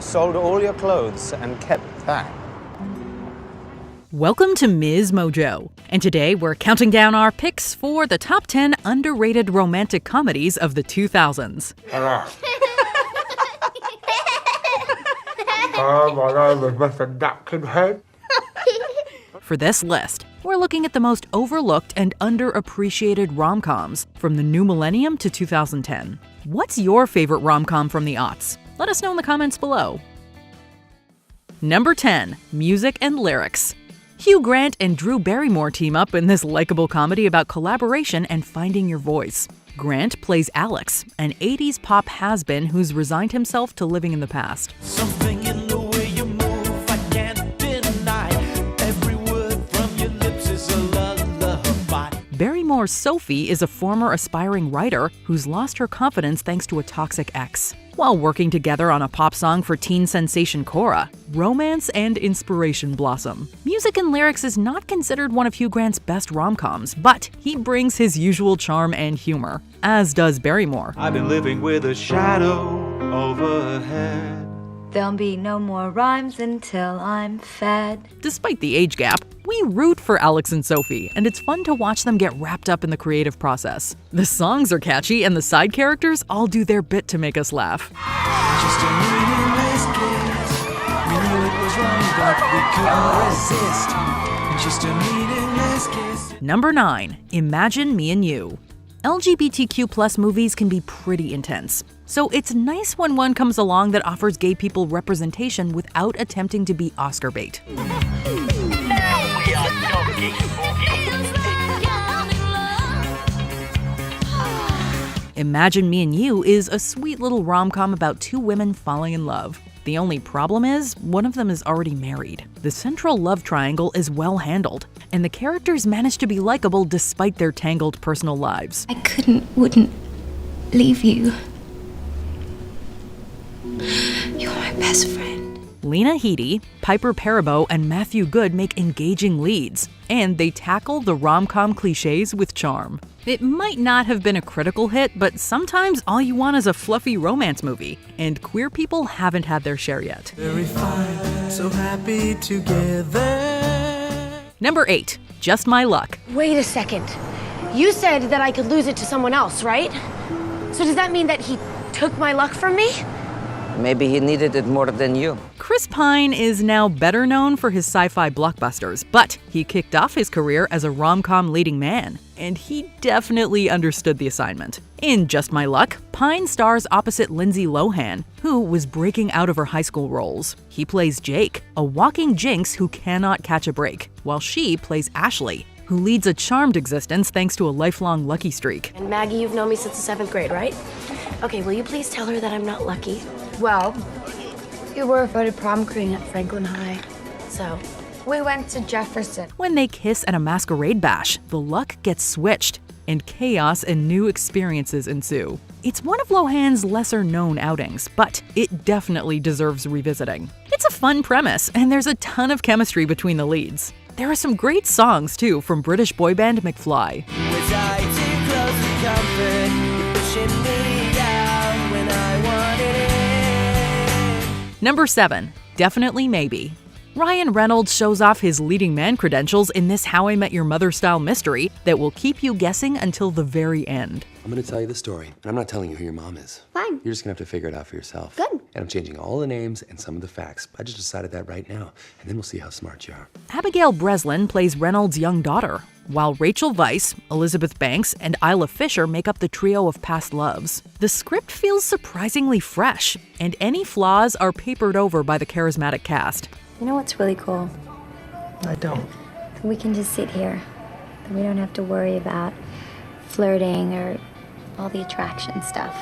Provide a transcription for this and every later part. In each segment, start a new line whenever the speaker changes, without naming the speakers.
sold all your clothes and kept that.
Welcome to Ms. Mojo, and today we're counting down our picks for the top 10 underrated romantic comedies of the 2000s.
Oh, my name is Mr. Napkin Head.
For this list, we're looking at the most overlooked and underappreciated rom-coms from the new millennium to 2010. What's your favorite rom-com from the aughts? Let us know in the comments below. Number 10. Music and lyrics. Hugh Grant and Drew Barrymore team up in this likable comedy about collaboration and finding your voice. Grant plays Alex, an 80s pop has-been who's resigned himself to living in the past.
Something in the way you move, I can't deny. Every word from your lips is a lullaby.
Barrymore's Sophie is a former aspiring writer who's lost her confidence thanks to a toxic ex. While working together on a pop song for teen sensation Cora, romance and inspiration blossom. Music and Lyrics is not considered one of Hugh Grant's best rom-coms, but he brings his usual charm and humor, as does Barrymore.
I've been living with a shadow overhead.
There'll be no more rhymes until I'm fed.
Despite the age gap, we root for Alex and Sophie, and it's fun to watch them get wrapped up in the creative process. The songs are catchy, and the side characters all do their bit to make us laugh.
Just a meaningless kiss. We knew it was wrong, but we couldn't resist. Just a meaningless kiss.
Number 9. Imagine Me and You. LGBTQ+ movies can be pretty intense, so it's nice when one comes along that offers gay people representation without attempting to be Oscar bait. Imagine Me and You is a sweet little rom-com about two women falling in love. The only problem is, one of them is already married. The central love triangle is well handled, and the characters manage to be likable despite their tangled personal lives.
I wouldn't leave you. You're my best friend.
Lena Headey, Piper Perabo, and Matthew Good make engaging leads, and they tackle the rom-com cliches with charm. It might not have been a critical hit, but sometimes all you want is a fluffy romance movie, and queer people haven't had their share yet.
Very fine, so happy together.
Number 8. Just My Luck.
Wait a second. You said that I could lose it to someone else, right? So does that mean that he took my luck from me?
Maybe he needed it more than you.
Chris Pine is now better known for his sci-fi blockbusters, but he kicked off his career as a rom-com leading man, and he definitely understood the assignment. In Just My Luck, Pine stars opposite Lindsay Lohan, who was breaking out of her high school roles. He plays Jake, a walking jinx who cannot catch a break, while she plays Ashley, who leads a charmed existence thanks to a lifelong lucky streak.
And Maggie, you've known me since the 7th grade, right? Okay, will you please tell her that I'm not lucky?
Well, you were a voted prom queen at Franklin High.
So,
We went to Jefferson.
When they kiss at a masquerade bash, the luck gets switched, and chaos and new experiences ensue. It's one of Lohan's lesser-known outings, but it definitely deserves revisiting. It's a fun premise, and there's a ton of chemistry between the leads. There are some great songs, too, from British boy band McFly.
Was I too close to comfort? You're pushing me down when I wanted it.
Number 7. Definitely Maybe. Ryan Reynolds shows off his leading man credentials in this How I Met Your Mother-style mystery that will keep you guessing until the very end.
I'm gonna tell you the story, and I'm not telling you who your mom is.
Fine.
You're just gonna have to figure it out for yourself.
Good.
And I'm changing all the names and some of the facts. I just decided that right now, and then we'll see how smart you are.
Abigail Breslin plays Reynolds' young daughter, while Rachel Weisz, Elizabeth Banks, and Isla Fisher make up the trio of past loves. The script feels surprisingly fresh, and any flaws are papered over by the charismatic cast.
You know what's really cool?
I don't.
We can just sit here. We don't have to worry about flirting or all the attraction stuff.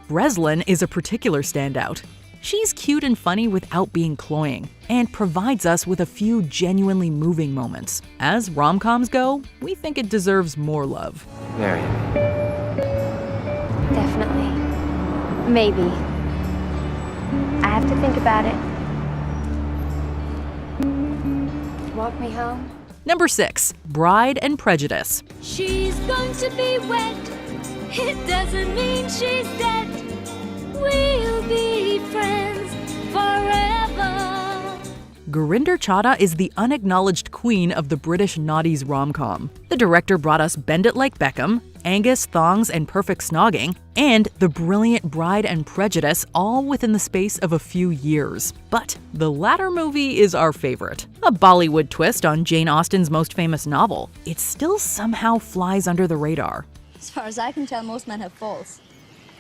Breslin is a particular standout. She's cute and funny without being cloying, and provides us with a few genuinely moving moments. As rom-coms go, we think it deserves more love.
Mary.
Definitely. Maybe. I have to think about it. Walk me home?
Number 6. Bride and Prejudice.
She's going to be wet. It doesn't mean she's dead. We'll be friends
Gurinder Chadha is the unacknowledged queen of the British naughties rom-com. The director brought us Bend It Like Beckham, Angus, Thongs, and Perfect Snogging, and the brilliant Bride and Prejudice, all within the space of a few years. But the latter movie is our favorite. A Bollywood twist on Jane Austen's most famous novel. It still somehow flies under the radar.
As far as I can tell, most men have faults.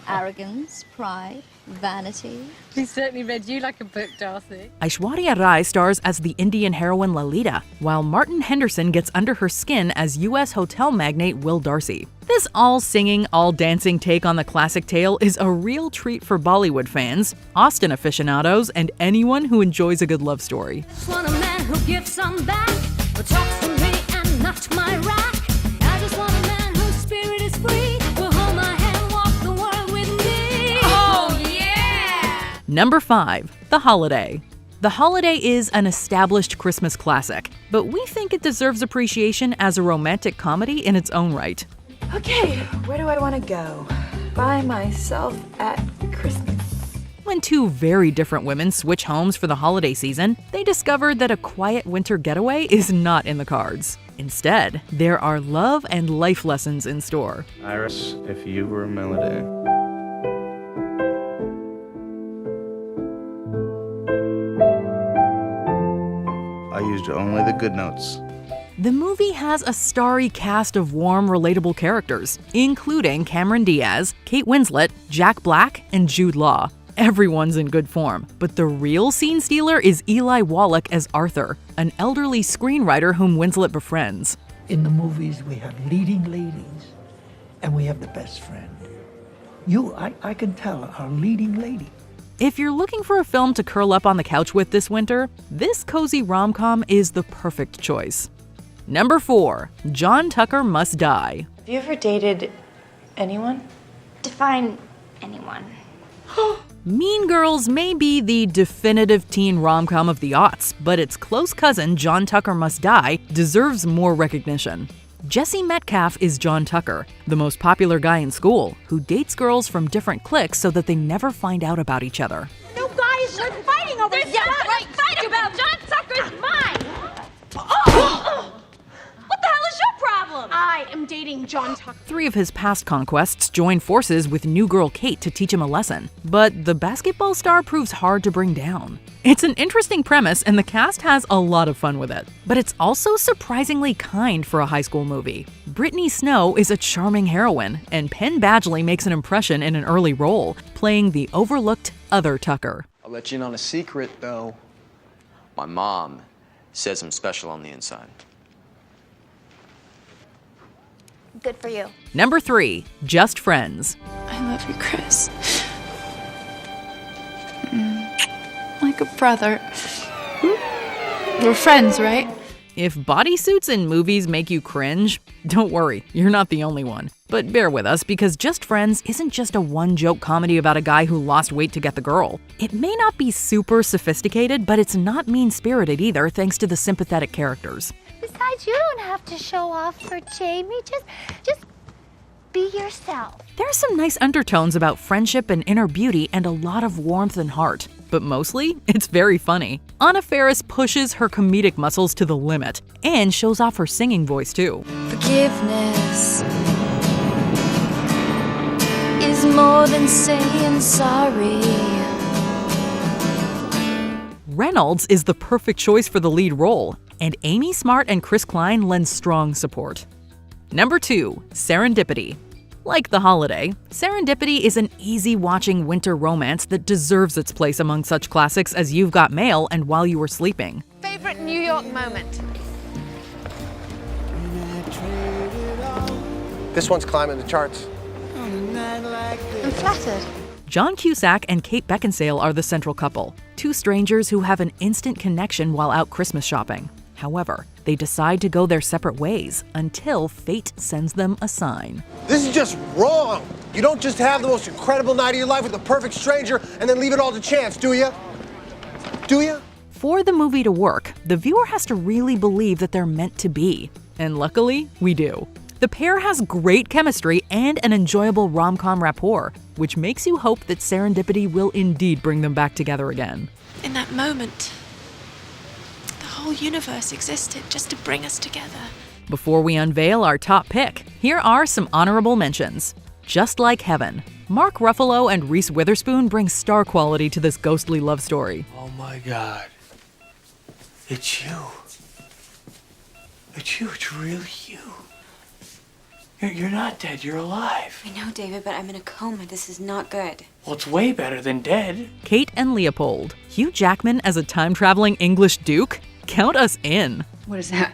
Arrogance, pride, vanity.
He certainly read you like a book, Darcy.
Aishwarya Rai stars as the Indian heroine Lalita, while Martin Henderson gets under her skin as U.S. hotel magnate Will Darcy. This all-singing, all-dancing take on the classic tale is a real treat for Bollywood fans, Austen aficionados, and anyone who enjoys a good love story.
Just want a man who gives some back, who talks to me and not my rack. I just want a man whose spirit is free, will hold my hand, walk the world with me. Oh, yeah!
Number 5. The Holiday. The Holiday is an established Christmas classic, but we think it deserves appreciation as a romantic comedy in its own right.
Okay, where do I want to go? By myself at Christmas.
When two very different women switch homes for the holiday season, they discover that a quiet winter getaway is not in the cards. Instead, there are love and life lessons in store.
Iris, if you were a melody. I used only the good notes.
The movie has a starry cast of warm, relatable characters, including Cameron Diaz, Kate Winslet, Jack Black, and Jude Law. Everyone's in good form, but the real scene stealer is Eli Wallach as Arthur, an elderly screenwriter whom Winslet befriends.
In the movies, we have leading ladies, and we have the best friend. I can tell, our leading lady.
If you're looking for a film to curl up on the couch with this winter, this cozy rom-com is the perfect choice. Number 4. John Tucker Must Die.
Have you ever dated anyone?
Define anyone.
Mean Girls may be the definitive teen rom-com of the aughts, but its close cousin, John Tucker Must Die, deserves more recognition. Jesse Metcalfe is John Tucker, the most popular guy in school, who dates girls from different cliques so that they never find out about each other.
You guys are fighting over this. Yeah, right. Fight about John Tucker's mine. What the hell is your problem? I am dating John Tucker.
3 of his past conquests join forces with new girl Kate to teach him a lesson, but the basketball star proves hard to bring down. It's an interesting premise, and the cast has a lot of fun with it. But it's also surprisingly kind for a high school movie. Brittany Snow is a charming heroine, and Penn Badgley makes an impression in an early role, playing the overlooked other Tucker.
I'll let you in on a secret, though. My mom says I'm special on the inside.
Good for you.
Number 3. Just Friends.
I love you, Chris. Like a brother. We're friends, right?
If bodysuits in movies make you cringe, don't worry, you're not the only one. But bear with us, because Just Friends isn't just a one-joke comedy about a guy who lost weight to get the girl. It may not be super sophisticated, but it's not mean-spirited either, thanks to the sympathetic characters.
Besides, you don't have to show off for Jamie. Just be yourself.
There's some nice undertones about friendship and inner beauty and a lot of warmth and heart. But mostly, it's very funny. Anna Faris pushes her comedic muscles to the limit and shows off her singing voice too.
Forgiveness is more than saying sorry.
Reynolds is the perfect choice for the lead role, and Amy Smart and Chris Klein lend strong support. Number 2. Serendipity. Like The Holiday, Serendipity is an easy-watching winter romance that deserves its place among such classics as You've Got Mail and While You Were Sleeping.
Favorite New York moment?
This one's climbing the charts.
I'm flattered.
John Cusack and Kate Beckinsale are the central couple, 2 strangers who have an instant connection while out Christmas shopping. However, they decide to go their separate ways until fate sends them a sign.
This is just wrong. You don't just have the most incredible night of your life with a perfect stranger and then leave it all to chance, do you? Do you?
For the movie to work, the viewer has to really believe that they're meant to be. And luckily, we do. The pair has great chemistry and an enjoyable rom-com rapport, which makes you hope that serendipity will indeed bring them back together again.
In that moment,
whole universe existed just to bring us together.
Before we unveil our top pick, here are some honorable mentions. Just Like Heaven. Mark Ruffalo and Reese Witherspoon bring star quality to this ghostly love story.
Oh my God. It's you. It's you. It's really you. You're not dead. You're alive.
I know, David, but I'm in a coma. This is not good.
Well, it's way better than dead.
Kate and Leopold. Hugh Jackman as a time-traveling English duke? Count us in.
What is that?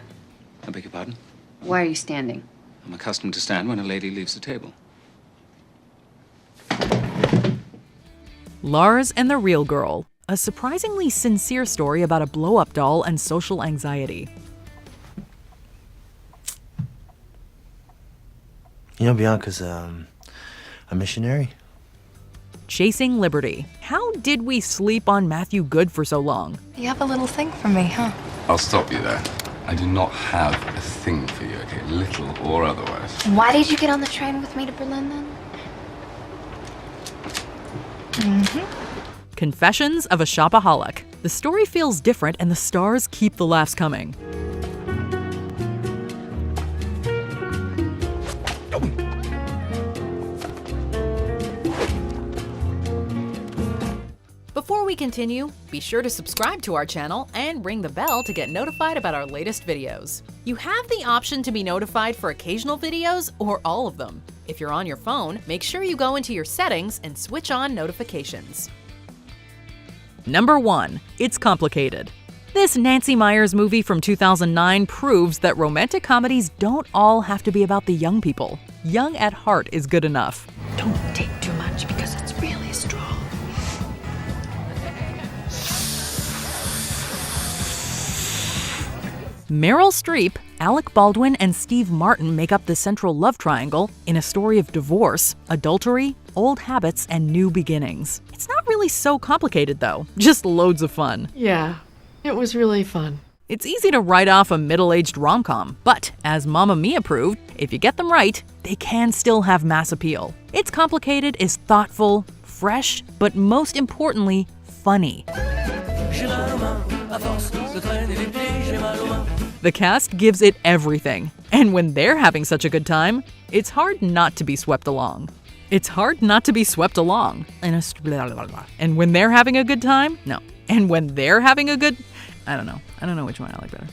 I beg your pardon?
Why are you standing?
I'm accustomed to stand when a lady leaves the table.
Lars and the Real Girl. A surprisingly sincere story about a blow-up doll and social anxiety.
You know, Bianca's a missionary.
Chasing Liberty. How did we sleep on Matthew Good for so long?
You have a little thing for me, huh?
I'll stop you there. I do not have a thing for you, okay? Little or otherwise.
Why did you get on the train with me to Berlin then?
Confessions of a Shopaholic. The story feels different and the stars keep the laughs coming. Before we continue, be sure to subscribe to our channel and ring the bell to get notified about our latest videos. You have the option to be notified for occasional videos or all of them. If you're on your phone, make sure you go into your settings and switch on notifications. Number 1. It's Complicated. This Nancy Meyers movie from 2009 proves that romantic comedies don't all have to be about the young people. Young at heart is good enough.
Don't take too much because it's really strong.
Meryl Streep, Alec Baldwin, and Steve Martin make up the central love triangle in a story of divorce, adultery, old habits, and new beginnings. It's not really so complicated though, just loads of fun.
Yeah, it was really fun.
It's easy to write off a middle-aged rom-com, but as Mamma Mia proved, if you get them right, they can still have mass appeal. It's Complicated is thoughtful, fresh, but most importantly, funny. The cast gives it everything, and when they're having such a good time, it's hard not to be swept along. It's hard not to be swept along. And when they're having a good time? No. And when they're having a good... I don't know which one I like better.